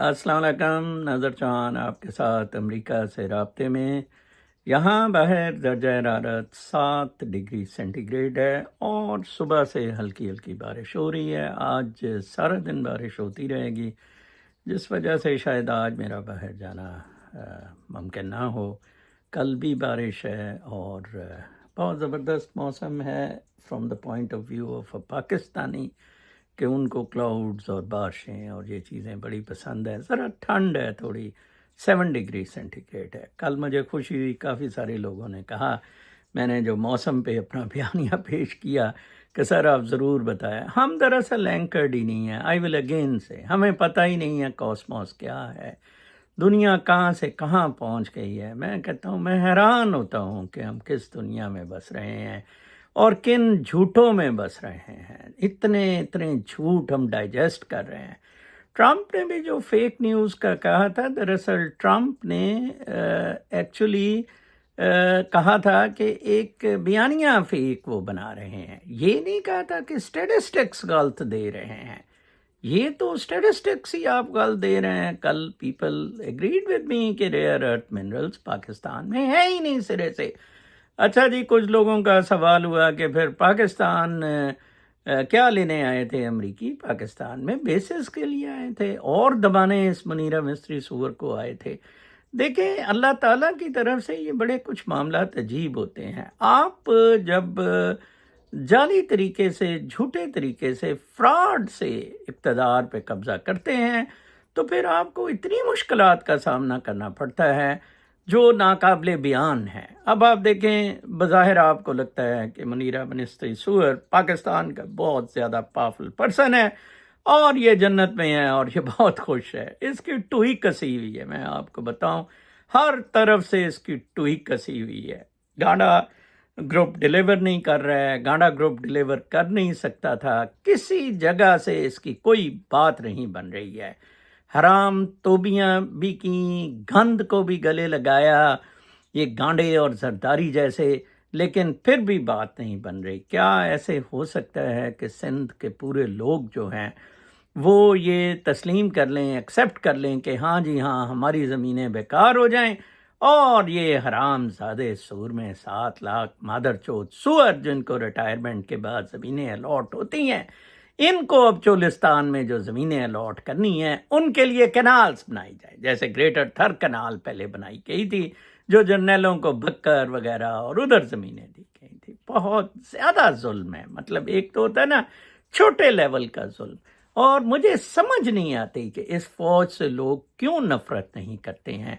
السلام علیکم، نظر چاند آپ کے ساتھ امریکہ سے رابطے میں۔ یہاں باہر درجہ حرارت 7 ڈگری سینٹی گریڈ ہے اور صبح سے ہلکی ہلکی بارش ہو رہی ہے۔ آج سارا دن بارش ہوتی رہے گی، جس وجہ سے شاید آج میرا باہر جانا ممکن نہ ہو۔ کل بھی بارش ہے اور بہت زبردست موسم ہے from the point of view of a Pakistani, کہ ان کو کلاؤڈز اور بارشیں اور یہ چیزیں بڑی پسند ہے۔ ذرا ٹھنڈ ہے، تھوڑی 7 ڈگری سینٹی گریڈ ہے۔ کل مجھے خوشی ہوئی، کافی سارے لوگوں نے کہا، میں نے جو موسم پہ اپنا بیانیہ پیش کیا کہ سر آپ ضرور بتائیں۔ ہم دراصل اینکرڈ ہی نہیں ہیں، آئی ول اگین سے، ہمیں پتہ ہی نہیں ہے کاسموس کیا ہے، دنیا کہاں سے کہاں پہنچ گئی ہے۔ میں کہتا ہوں، میں حیران ہوتا ہوں کہ ہم کس دنیا میں بس رہے ہیں اور کن جھوٹوں میں بس رہے ہیں۔ اتنے جھوٹ ہم ڈائجسٹ کر رہے ہیں۔ ٹرمپ نے بھی جو فیک نیوز کا کہا تھا، دراصل ٹرمپ نے ایکچولی کہا تھا کہ ایک بیانیہ فیک وہ بنا رہے ہیں، یہ نہیں کہا تھا کہ اسٹیٹسٹکس غلط دے رہے ہیں۔ یہ تو اسٹیٹسٹکس ہی آپ غلط دے رہے ہیں۔ کل پیپل ایگریڈ ود می کہ ریئر ارتھ منرلز پاکستان میں ہے ہی نہیں سرے سے۔ اچھا جی، کچھ لوگوں کا سوال ہوا کہ پھر پاکستان کیا لینے آئے تھے امریکی؟ پاکستان میں بیسز کے لیے آئے تھے اور دبانے اس منیرہ مستری سور کو آئے تھے۔ دیکھیں، اللہ تعالیٰ کی طرف سے یہ بڑے کچھ معاملات عجیب ہوتے ہیں۔ آپ جب جعلی طریقے سے، جھوٹے طریقے سے، فراڈ سے اقتدار پہ قبضہ کرتے ہیں تو پھر آپ کو اتنی مشکلات کا سامنا کرنا پڑتا ہے جو ناقابل بیان ہے۔ اب آپ دیکھیں، بظاہر آپ کو لگتا ہے کہ منیرہ مستری سور پاکستان کا بہت زیادہ پاورفل پرسن ہے اور یہ جنت میں ہے اور یہ بہت خوش ہے۔ اس کی ٹوہی کسی ہوئی ہے، میں آپ کو بتاؤں، ہر طرف سے اس کی ٹوہی کسی ہوئی ہے۔ گانڈا گروپ ڈیلیور نہیں کر رہا ہے، گانڈا گروپ ڈیلیور کر نہیں سکتا تھا، کسی جگہ سے اس کی کوئی بات نہیں بن رہی ہے۔ حرام توبیاں بھی کیں، گند کو بھی گلے لگایا، یہ گانڈے اور زرداری جیسے، لیکن پھر بھی بات نہیں بن رہی۔ کیا ایسے ہو سکتا ہے کہ سندھ کے پورے لوگ جو ہیں وہ یہ تسلیم کر لیں، ایکسیپٹ کر لیں کہ ہاں جی ہاں، ہماری زمینیں بیکار ہو جائیں اور یہ حرام زادے سور میں 7 لاکھ مادر چوت سور جن کو ریٹائرمنٹ کے بعد زمینیں الاٹ ہوتی ہیں، ان کو اب چولستان میں جو زمینیں الاٹ کرنی ہیں ان کے لیے کینالز بنائی جائے، جیسے گریٹر تھر کنال پہلے بنائی گئی تھی جو جرنیلوں کو بکر وغیرہ اور ادھر زمینیں دی گئی تھی۔ بہت زیادہ ظلم ہے، مطلب ایک تو ہوتا ہے نا چھوٹے لیول کا ظلم، اور مجھے سمجھ نہیں آتی کہ اس فوج سے لوگ کیوں نفرت نہیں کرتے ہیں،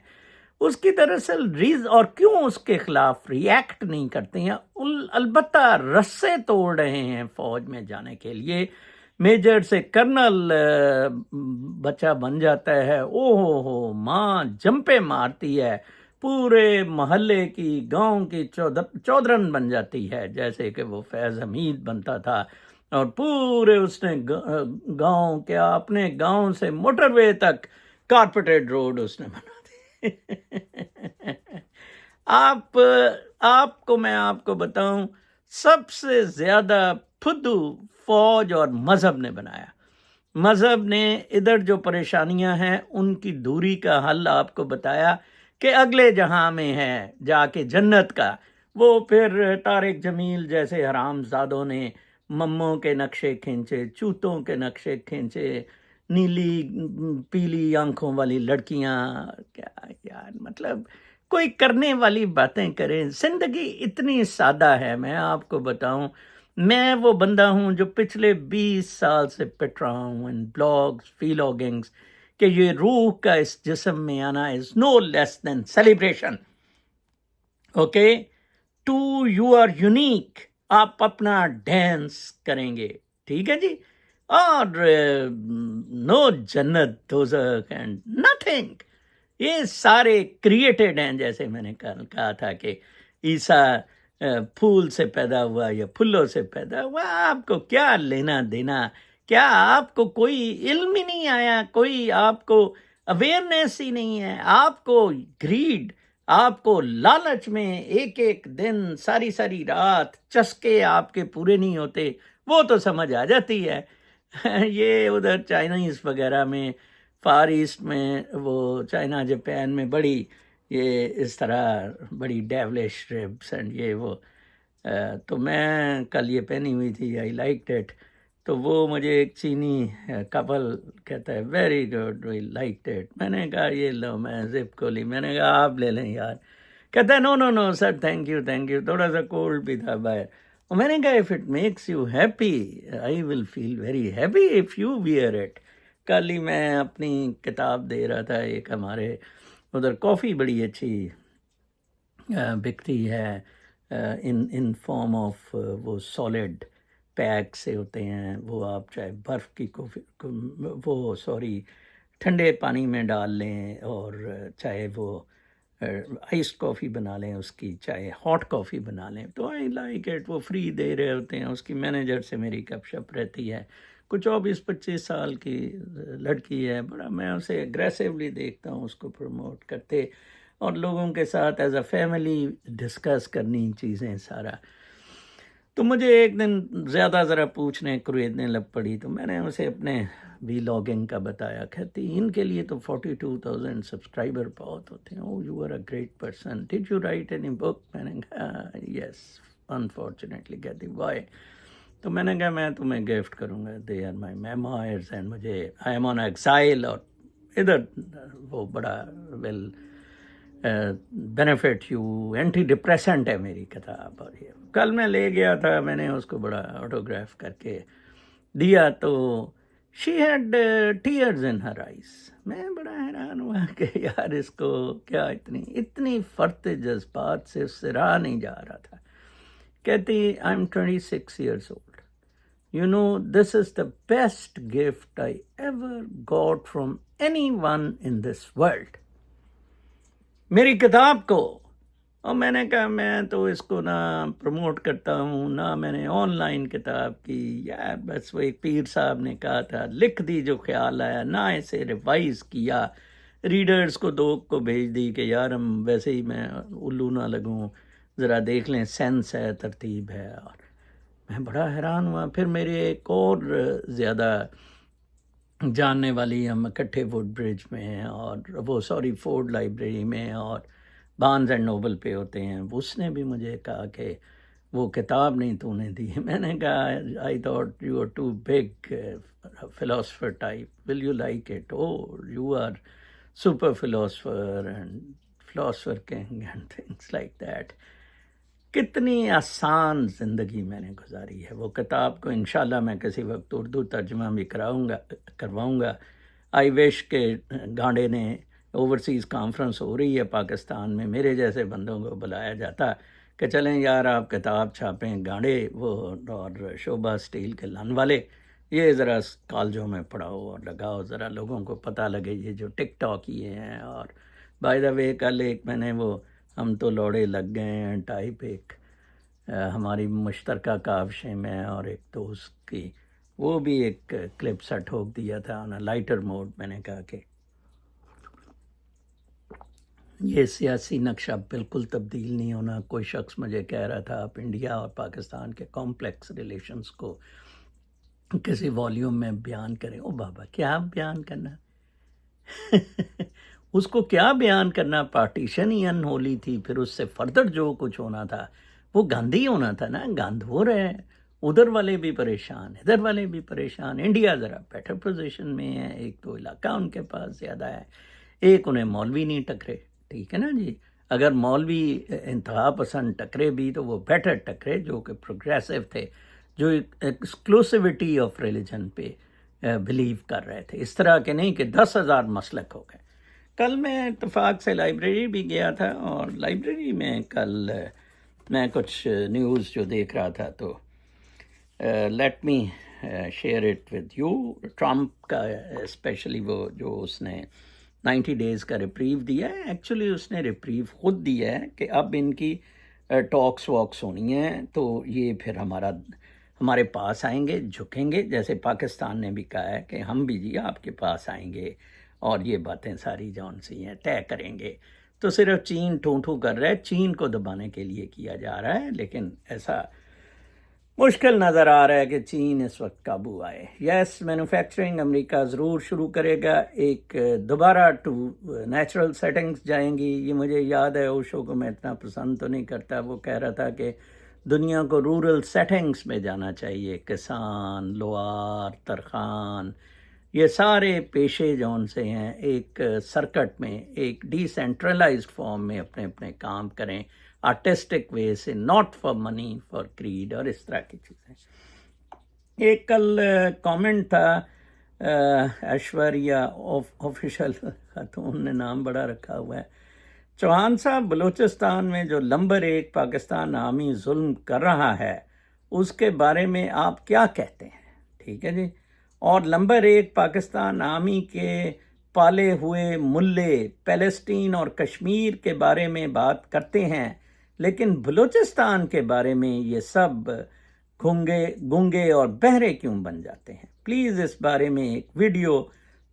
اس کی دراصل اور کیوں اس کے خلاف ری ایکٹ نہیں کرتے ہیں۔ البتہ رسے توڑ رہے ہیں فوج میں جانے کے لیے، میجر سے کرنل بچہ بن جاتا ہے، او ہو ماں جمپے مارتی ہے، پورے محلے کی، گاؤں کی چودرن بن جاتی ہے، جیسے کہ وہ فیض حمید بنتا تھا، اور پورے اس نے گاؤں کیا اپنے گاؤں سے موٹر وے تک کارپیٹڈ روڈ اس نے بنا دی۔ میں آپ کو بتاؤں، سب سے زیادہ پھدو فوج اور مذہب نے بنایا۔ مذہب نے ادھر جو پریشانیاں ہیں ان کی دوری کا حل آپ کو بتایا کہ اگلے جہاں میں ہے جا کے جنت کا، وہ پھر طارق جمیل جیسے حرام زادوں نے مموں کے نقشے کھینچے، چوتوں کے نقشے کھینچے، نیلی پیلی آنکھوں والی لڑکیاں، کیا یار، مطلب کوئی کرنے والی باتیں کریں۔ زندگی اتنی سادہ ہے، میں آپ کو بتاؤں، میں وہ بندہ ہوں جو پچھلے 20 سال سے پٹ رہا ہوں ان بلاگز، فیلوگنگز، کہ یہ روح کا اس جسم میں آنا is no less than celebration. Okay, to you are unique, آپ اپنا ڈانس کریں گے، ٹھیک ہے جی، اور نو جنت دوزخ اینڈ نتھنگ، یہ سارے کریٹڈ ہیں۔ جیسے میں نے کہا تھا کہ عیسیٰ پھول سے پیدا ہوا یا پھولوں سے پیدا ہوا، آپ کو کیا لینا دینا؟ کیا آپ کو کوئی علم ہی نہیں آیا؟ کوئی آپ کو اویئرنیس ہی نہیں ہے؟ آپ کو گریڈ، آپ کو لالچ میں ایک ایک دن، ساری ساری رات چسکے آپ کے پورے نہیں ہوتے، وہ تو سمجھ آ جاتی ہے۔ یہ ادھر چائنیز وغیرہ میں فار ایسٹ میں وہ چائنا جاپان میں بڑی یہ اس طرح بڑی ڈیولش ربس اینڈ یہ وہ تو میں کل یہ پہنی ہوئی تھی، آئی لائک اٹ. تو وہ مجھے ایک چینی کپل کہتا ہے very good we like it. میں نے کہا یہ لو، میں زپ کو لی. میں نے کہا آپ لے لیں یار. کہتا ہے no no no sir thank you thank you. تھوڑا سا کولڈ بھی تھا باہر. اور میں نے کہا if it makes you happy I will feel very happy if you wear it. کل ہی میں اپنی کتاب دے رہا تھا، ایک ہمارے ادھر کافی بڑی اچھی بکتی ہے ان فارم آف وہ سالڈ پیک سے ہوتے ہیں. وہ آپ چاہے برف کی کافی وہ سوری ٹھنڈے پانی میں ڈال لیں، اور چاہے وہ آئس کافی بنا لیں اس کی، چاہے ہاٹ کافی بنا لیں. تو آئی لائک اٹ. وہ فری دے رہے ہوتے ہیں. اس کی مینیجر سے میری گپ شپ رہتی ہے. کچھ 24-25 سال کی لڑکی ہے. بڑا میں اسے اگریسولی دیکھتا ہوں اس کو پروموٹ کرتے، اور لوگوں کے ساتھ ایز اے فیملی ڈسکس کرنی چیزیں سارا. تو مجھے ایک دن زیادہ ذرا پوچھنے خریدنے لگ پڑی. تو میں نے اسے اپنے وی لاگنگ کا بتایا. کہتی ان کے لیے تو 42,000 سبسکرائبر بہت ہوتے ہیں. Oh you are a great person, did you write any book? میں نے کہا یس انفارچونیٹلی. کہتی وائی؟ تو میں نے کہا میں تمہیں گفٹ کروں گا، دے آر مائی میموائرز اینڈ مجھے آئی ایم آن ایگزائل. اور ادھر وہ بڑا well benefit you antidepressant ہے میری کتاب. اور یہ کل میں لے گیا تھا، میں نے اس کو بڑا آٹوگراف کر کے دیا. تو she had tears in her eyes. میں بڑا حیران ہوا کہ یار اس کو کیا اتنی فرط جذبات سے اس سے رہا نہیں جا رہا تھا. کہتی I am 26 years old. You know, this is the best gift I ever got from anyone in this world. میری کتاب کو. اور میں نے کہا میں تو اس کو نہ پروموٹ کرتا ہوں نہ میں نے آن لائن کتاب کی. یار بس وہ ایک پیر صاحب نے کہا تھا لکھ دی جو خیال آیا، نہ اسے ریوائز کیا. ریڈرز کو دو کو بھیج دی کہ یار ہم ویسے ہی میں الو نہ لگوں، ذرا دیکھ لیں، سینس ہے، ترتیب ہے. اور میں بڑا حیران ہوا. پھر میرے ایک اور زیادہ جاننے والی، ہم اکٹھے ووڈ برج میں اور وہ فورڈ لائبریری میں اور بارنز اینڈ نوبل پہ ہوتے ہیں، اس نے بھی مجھے کہا کہ وہ کتاب نہیں تو نے دی. میں نے کہا I thought you are too big philosopher type, will you like it? Oh you are super philosopher and philosopher king and things like that. کتنی آسان زندگی میں نے گزاری ہے. وہ کتاب کو انشاءاللہ میں کسی وقت اردو ترجمہ بھی کرواؤں گا. آئی وش کہ گانڈے نے اوورسیز کانفرنس ہو رہی ہے پاکستان میں، میرے جیسے بندوں کو بلایا جاتا کہ چلیں یار آپ کتاب چھاپیں. گانڈے وہ اور شعبہ اسٹیل کے لن والے یہ ذرا کالجوں میں پڑھاؤ اور لگاؤ، ذرا لوگوں کو پتہ لگے یہ جو ٹک ٹاک یہ ہیں. اور بائی دا وے کل ایک میں نے وہ ہم تو لوڑے لگ گئے ہیں ٹائپ ایک ہماری مشترکہ کاوشیں میں اور ایک دوست کی، وہ بھی ایک کلپ سا ٹھوک دیا تھا آن لائٹر موڈ. میں نے کہا کہ یہ سیاسی نقشہ بالکل تبدیل نہیں ہونا. کوئی شخص مجھے کہہ رہا تھا آپ انڈیا اور پاکستان کے کمپلیکس ریلیشنز کو کسی والیوم میں بیان کریں. او بابا کیا بیان کرنا اس کو کیا بیان کرنا؟ پارٹیشن ہی انہولی تھی. پھر اس سے فردر جو کچھ ہونا تھا وہ گاندھی ہونا تھا نا. گاندھ ہو رہے ہیں، ادھر والے بھی پریشان، ادھر والے بھی پریشان. انڈیا ذرا بیٹر پوزیشن میں ہے، ایک تو علاقہ ان کے پاس زیادہ ہے، ایک انہیں مولوی نہیں ٹکرے. ٹھیک ہے نا جی، اگر مولوی انتہا پسند ٹکرے بھی تو وہ بیٹر ٹکرے جو کہ پروگریسو تھے، جو ایکسکلوسیوٹی آف ریلیجن پہ بلیو کر رہے تھے. اس طرح کے نہیں کہ 10,000 مسلک ہو گئے. کل میں اتفاق سے لائبریری بھی گیا تھا، اور لائبریری میں کل میں کچھ نیوز جو دیکھ رہا تھا تو let me share it with you. Trump کا اسپیشلی وہ جو اس نے 90 days کا ریپریو دیا ہے، ایکچولی اس نے ریپریو خود دیا ہے کہ اب ان کی ٹاکس واکس ہونی ہیں تو یہ پھر ہمارے پاس آئیں گے، جھکیں گے، جیسے پاکستان نے بھی کہا ہے کہ ہم بھی جی آپ کے پاس آئیں گے اور یہ باتیں ساری جون سی ہیں طے کریں گے. تو صرف چین ٹھو ٹھو کر رہا ہے، چین کو دبانے کے لیے کیا جا رہا ہے. لیکن ایسا مشکل نظر آ رہا ہے کہ چین اس وقت قابو آئے. یس مینوفیکچرنگ امریکہ ضرور شروع کرے گا, ایک دوبارہ ٹو نیچرل سیٹنگز جائیں گی. یہ مجھے یاد ہے اوشو کو میں اتنا پسند تو نہیں کرتا, وہ کہہ رہا تھا کہ دنیا کو رورل سیٹنگز میں جانا چاہیے. کسان, لوہار, ترخان, یہ سارے پیشے جون سے ہیں ایک سرکٹ میں, ایک ڈی سینٹرلائزڈ فارم میں اپنے اپنے کام کریں, آرٹسٹک وے سے, not for money, for creed اور اس طرح کی چیزیں. ایک کل کامنٹ تھا ایشوریا آفیشل خاتون نے نام بڑا رکھا ہوا ہے, چوہان صاحب بلوچستان میں جو نمبر 1 پاکستان آرمی ظلم کر رہا ہے اس کے بارے میں آپ کیا کہتے ہیں؟ ٹھیک ہے جی. اور نمبر 1 پاکستان آرمی کے پالے ہوئے ملے پیلسٹین اور کشمیر کے بارے میں بات کرتے ہیں, لیکن بلوچستان کے بارے میں یہ سب گونگے اور بہرے کیوں بن جاتے ہیں؟ پلیز اس بارے میں ایک ویڈیو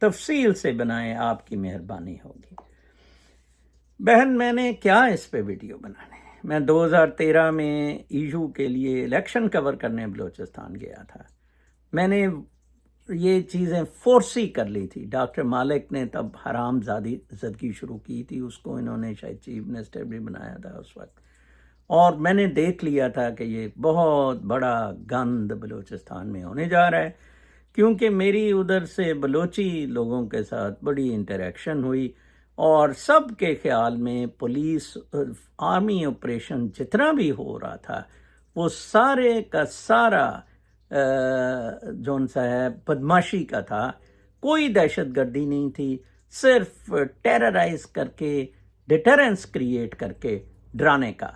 تفصیل سے بنائیں, آپ کی مہربانی ہوگی. بہن میں نے کیا اس پہ ویڈیو بنانے ہیں, میں 2013 میں ایشو کے لیے الیکشن کور کرنے بلوچستان گیا تھا. میں نے یہ چیزیں فورسی کر لی تھی. ڈاکٹر مالک نے تب حرام زدگی شروع کی تھی, اس کو انہوں نے شاید چیف منسٹر بھی بنایا تھا اس وقت, اور میں نے دیکھ لیا تھا کہ یہ بہت بڑا گند بلوچستان میں ہونے جا رہا ہے, کیونکہ میری ادھر سے بلوچی لوگوں کے ساتھ بڑی انٹریکشن ہوئی, اور سب کے خیال میں پولیس آرمی آپریشن جتنا بھی ہو رہا تھا وہ سارے کا سارا جون سا ہے بدماشی کا تھا. کوئی دہشت گردی نہیں تھی, صرف ٹیررائز کر کے, ڈیٹرنس کریٹ کر کے ڈرانے کا.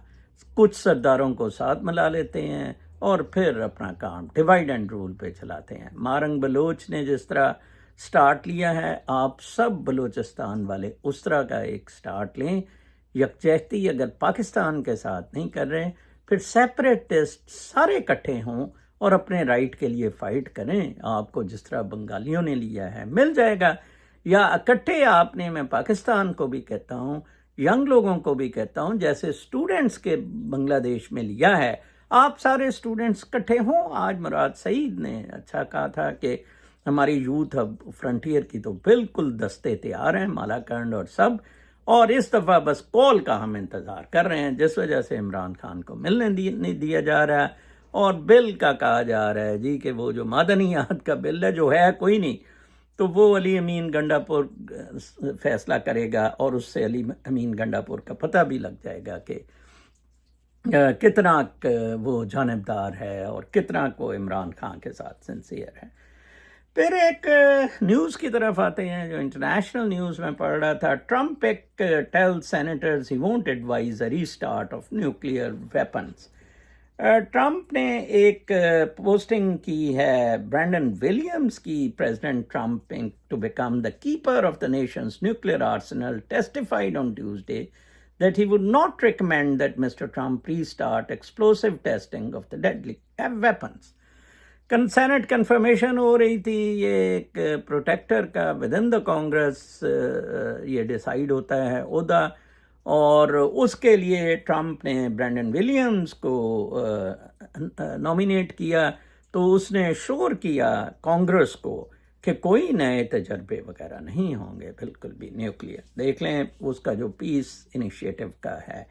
کچھ سرداروں کو ساتھ ملا لیتے ہیں اور پھر اپنا کام ڈیوائڈ اینڈ رول پہ چلاتے ہیں. مارنگ بلوچ نے جس طرح سٹارٹ لیا ہے, آپ سب بلوچستان والے اس طرح کا ایک سٹارٹ لیں. یکجہتی اگر پاکستان کے ساتھ نہیں کر رہے, پھر سیپریٹسٹ سارے اکٹھے ہوں اور اپنے رائٹ کے لیے فائٹ کریں. آپ کو جس طرح بنگالیوں نے لیا ہے مل جائے گا, یا اکٹھے آپ نے, میں پاکستان کو بھی کہتا ہوں, ینگ لوگوں کو بھی کہتا ہوں, جیسے اسٹوڈنٹس کے بنگلہ دیش میں لیا ہے, آپ سارے اسٹوڈنٹس اکٹھے ہوں. آج مراد سعید نے اچھا کہا تھا کہ ہماری یوتھ اب فرنٹیئر کی تو بالکل دستے تیار ہیں, مالا کنڈ اور سب, اور اس دفعہ بس کال کا ہم انتظار کر رہے ہیں, جس وجہ سے عمران خان کو ملنے نہیں دیا جا رہا ہے. اور بل کا کہا جا رہا ہے جی کہ وہ جو معدنیات کا بل ہے, جو ہے کوئی نہیں, تو وہ علی امین گنڈا پور فیصلہ کرے گا, اور اس سے علی امین گنڈا پور کا پتہ بھی لگ جائے گا کہ کتنا وہ جانبدار ہے اور کتنا کو عمران خان کے ساتھ سنسیئر ہے. پھر ایک نیوز کی طرف آتے ہیں جو انٹرنیشنل نیوز میں پڑھ رہا تھا. Trump tell senators he won't advise a restart of nuclear weapons. Trump نے ایک پوسٹنگ کی ہے برینڈن ولیمز کی. President Trump to become the keeper of the nation's nuclear arsenal testified on Tuesday that he would not recommend that Mr. Trump restart explosive testing of the deadly weapons. Senate confirmation ہو رہی تھی, یہ ایک protector کا with in دا کانگریس یہ decide ہوتا ہے عہدہ, اور اس کے لیے ٹرمپ نے برینڈن ولیمز کو نامینیٹ کیا. تو اس نے شور کیا کانگریس کو کہ کوئی نئے تجربے وغیرہ نہیں ہوں گے بالکل بھی نیوکلیئر. دیکھ لیں اس کا جو پیس انیشیٹو کا ہے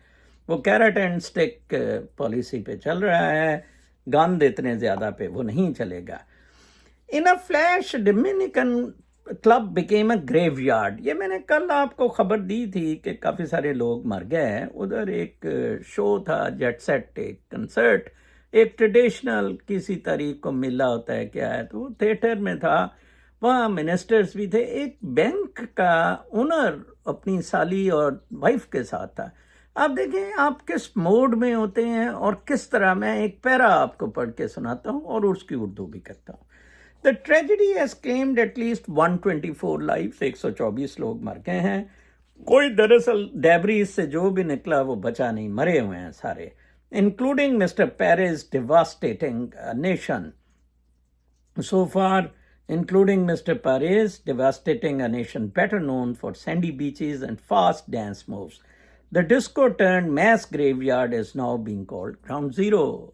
وہ کیرٹ اینڈ اسٹک پالیسی پہ چل رہا ہے, گند اتنے زیادہ پہ وہ نہیں چلے گا. In a flash Dominican club became a graveyard. یہ میں نے کل آپ کو خبر دی تھی کہ کافی سارے لوگ مر گئے ہیں. ادھر ایک شو تھا جیٹ سیٹ, ایک کنسرٹ, ایک ٹریڈیشنل کسی تاریخ کو میلہ ہوتا ہے کیا ہے, تو وہ تھیٹر میں تھا, وہاں منسٹرز بھی تھے, ایک بینک کا اونر اپنی سالی اور وائف کے ساتھ تھا. آپ دیکھیں آپ کس موڈ میں ہوتے ہیں اور کس طرح. میں ایک پیرا آپ کو پڑھ کے سناتا ہوں اور اس کی اردو بھی کرتا ہوں. The tragedy has claimed at least 124 lives, 124 لوگ مر گئے ہیں. کوئی دراصل ڈیبریز سے جو بھی نکلا وہ بچا نہیں, مرے ہوئے ہیں سارے, including Mr. Perez devastating a nation. So far, including Mr. Perez devastating a nation better known for sandy beaches and fast dance moves. The disco-turned mass graveyard is now being called Ground Zero.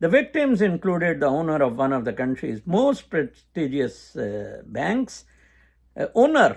The victims included the owner of one of the country's most prestigious banks. Owner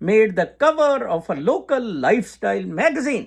made the cover of a local lifestyle magazine.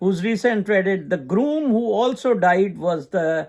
whose recent wedding, the groom who also died was the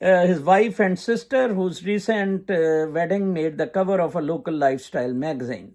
His wife and sister, whose recent wedding made the cover of a local lifestyle magazine.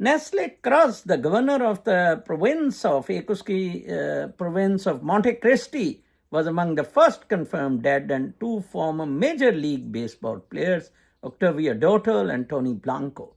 Nestle Cross, the governor of the province of province of Monte Cristi, was among the first confirmed dead, and two former Major League Baseball players, Octavio Dotel and Tony Blanco.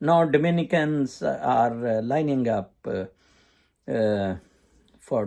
Now Dominicans are lining up for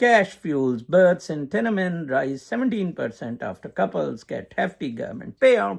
cash fuels births in Tiananmen rise 17% after couples get hefty government payout.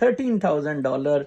$13,000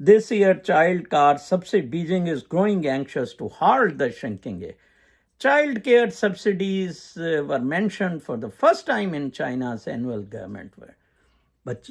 This year child care subsidy, Beijing is growing anxious to halt the shrinking. Child care subsidies were mentioned for the first time in China's annual government. But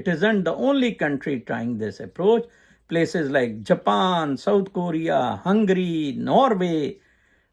It isn't the only country trying this approach. Places like Japan, South Korea, Hungary, Norway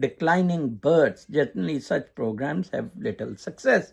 declining births. Generally such programs have little success.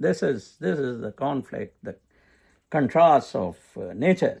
This is the conflict, the contrast of nature.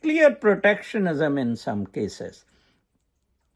clear protectionism in some cases.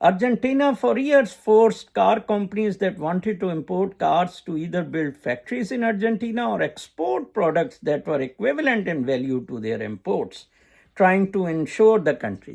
Argentina for years forced car companies that wanted to import cars to either build factories in Argentina or export products that were equivalent in value to their imports, trying to insure the country.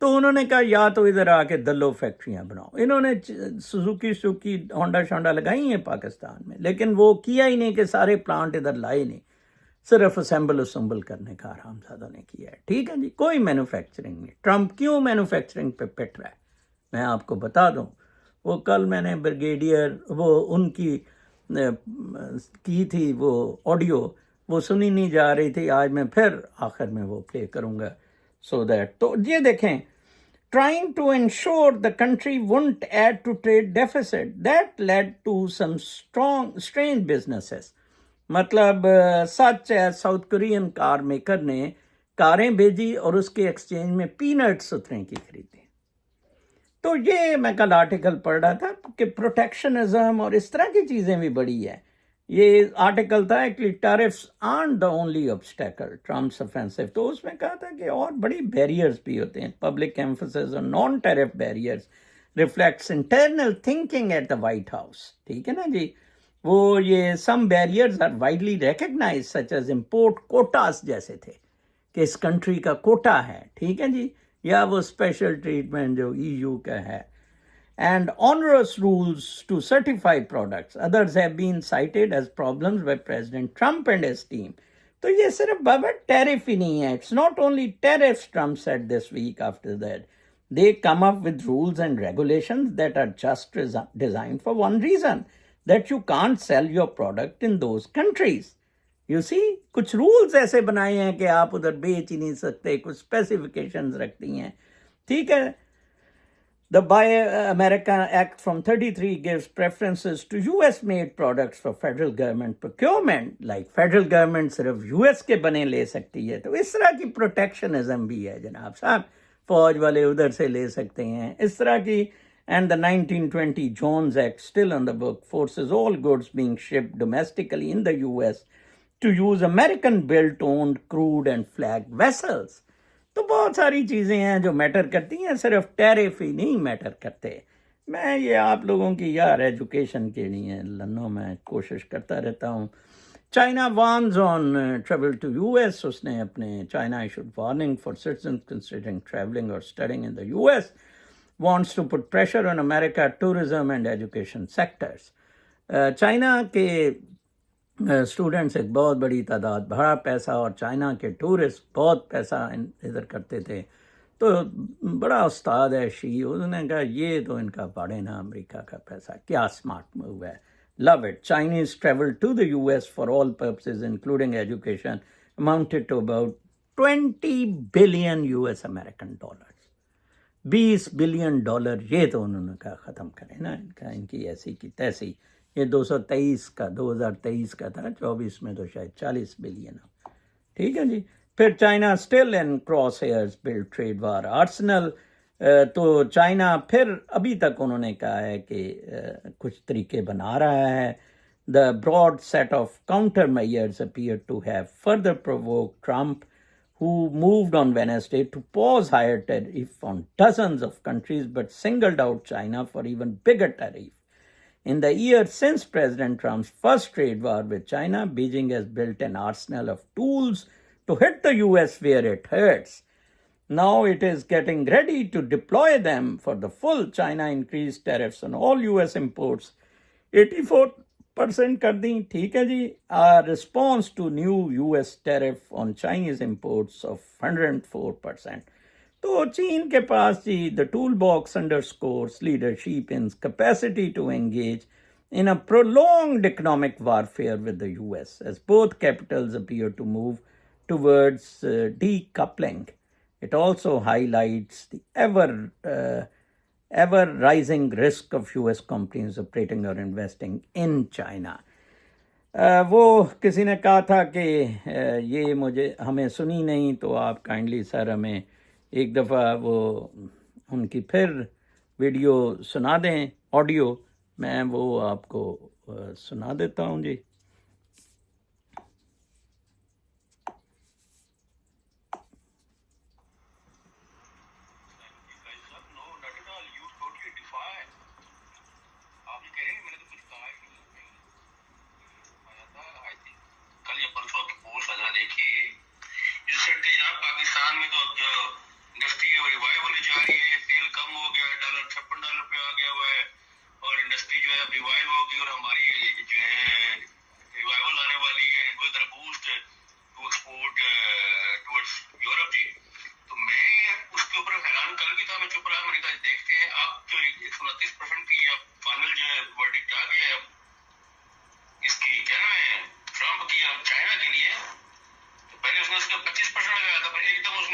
تو انہوں نے کہا یا تو ادھر آ کے دلو فیکٹریاں بناؤ. انہوں نے سوزوکی ہونڈا شونڈا لگائی ہیں پاکستان میں، لیکن وہ کیا ہی نہیں کہ سارے پلانٹ ادھر لائے نہیں، صرف اسمبل کرنے کا حرام زادہ نے کیا ہے. ٹھیک ہے جی، کوئی مینوفیکچرنگ نہیں. ٹرمپ کیوں مینوفیکچرنگ پہ پٹ رہا ہے میں آپ کو بتا دوں. وہ کل میں نے بریگیڈیئر وہ ان کی تھی وہ آڈیو، وہ سنی نہیں جا رہی تھی. آج میں پھر آخر میں وہ پلے کروں گا. سو دیٹ تو یہ دیکھیں، trying to ensure the country wouldn't add to trade deficit. That led to some strange businesses. مطلب سچ ہے ساؤتھ کورین کار میکر نے کاریں بھیجی اور اس کے ایکسچینج میں پینٹس اتنے کی خریدی. تو یہ میں کل آرٹیکل پڑھ رہا تھا کہ پروٹیکشنزم اور اس طرح کی چیزیں بھی بڑی ہے. یہ آرٹیکل تھا actually tariffs aren't the only obstacle Trump's offensive. تو اس میں کہا تھا کہ اور بڑی بیریئرز بھی ہوتے ہیں. Public emphasis on non tariff barriers reflects internal thinking at the White House. ٹھیک ہے نا جی. وہ یہ some barriers are widely recognise such as import quotas جیسے تھے کہ اس کنٹری کا کوٹا ہے. ٹھیک ہے جی. یا وہ اسپیشل ٹریٹمنٹ جو EU کا ہے. And onerous rules to certify products. Others have been cited as problems by President Trump and his team. تو یہ صرف بابا ٹیرف ہی نہیں ہے. It's not only tariffs, Trump said this week after that. They come up with rules and regulations that are just designed for one reason, that you can't sell your product in those countries. You see, کچھ rules ایسے بنائے ہیں کہ آپ ادھر بیچ ہی نہیں سکتے، کچھ اسپیسیفیکیشنز رکھتی ہیں. ٹھیک ہے. The Buy America Act from 33 gives preferences to US-made products for federal government procurement. Like federal government صرف US کے بنے لے سکتی ہے. تو اس طرح کی protectionism بھی ہے جناب صاحب. فوج والے ادھر سے لے سکتے ہیں اس طرح کی. And the 1920 Jones Act, still on the book, forces all goods being shipped domestically in the US to use American-built owned crude and flag vessels. تو بہت ساری چیزیں ہیں جو میٹر کرتی ہیں، صرف ٹیرف ہی نہیں میٹر کرتے. میں یہ آپ لوگوں کی یار ایجوکیشن کے لیے لنوں میں کوشش کرتا رہتا ہوں. China warns on travel to US. اس نے اپنے China issued warning for citizens considering travelling اور studying in the US. wants to put pressure on America tourism and education sectors. China کے اسٹوڈنٹس ایک بہت بڑی تعداد، بڑا پیسہ، اور چائنا کے ٹورسٹ بہت پیسہ ادھر کرتے تھے. تو بڑا استاد ہے شی، اس نے کہا یہ تو ان کا پاڑے نا امریکہ کا پیسہ. کیا اسمارٹ موو ہے. Love it. Chinese travel to the US for all purposes including education amounted to about $20 billion US American dollars. $20 billion. یہ تو انہوں نے کہا ختم کریں نا ان کی ایسی کی تیسی. یہ 2023 کا تھا، 24 میں تو شاید 40 بلین ہو. ٹھیک ہے جی. پھر China still in crosshairs build trade war arsenal. تو چائنا پھر ابھی تک انہوں نے کہا ہے کہ کچھ طریقے بنا رہا ہے. The broad set of countermeasures appeared to have further provoked Trump, who moved on Wednesday to pause higher tariff on dozens of countries but singled out China for even bigger tariff. In the year since President Trump's first trade war with China, Beijing has built an arsenal of tools to hit the US where it hurts. Now it is getting ready to deploy them for the full. China increased tariffs on all US imports 84% کر دیں. ٹھیک ہے جی. Response to new US tariff on Chinese imports of 104%. تو چین کے پاس جی the toolbox underscores leadership in capacity to engage in a prolonged economic warfare with the US as both capitals appear to move towards decoupling. It also highlights the ever rising risk of US companies operating or investing in China. وہ کسی نے کہا تھا کہ یہ ہمیں سنی نہیں، تو آپ کائنڈلی سر ہمیں ایک دفعہ وہ ان کی پھر ویڈیو سنا دیں، آڈیو. میں وہ آپ کو سنا دیتا ہوں جی. پاکستان میں تو اب جو نفتی ریوائول جو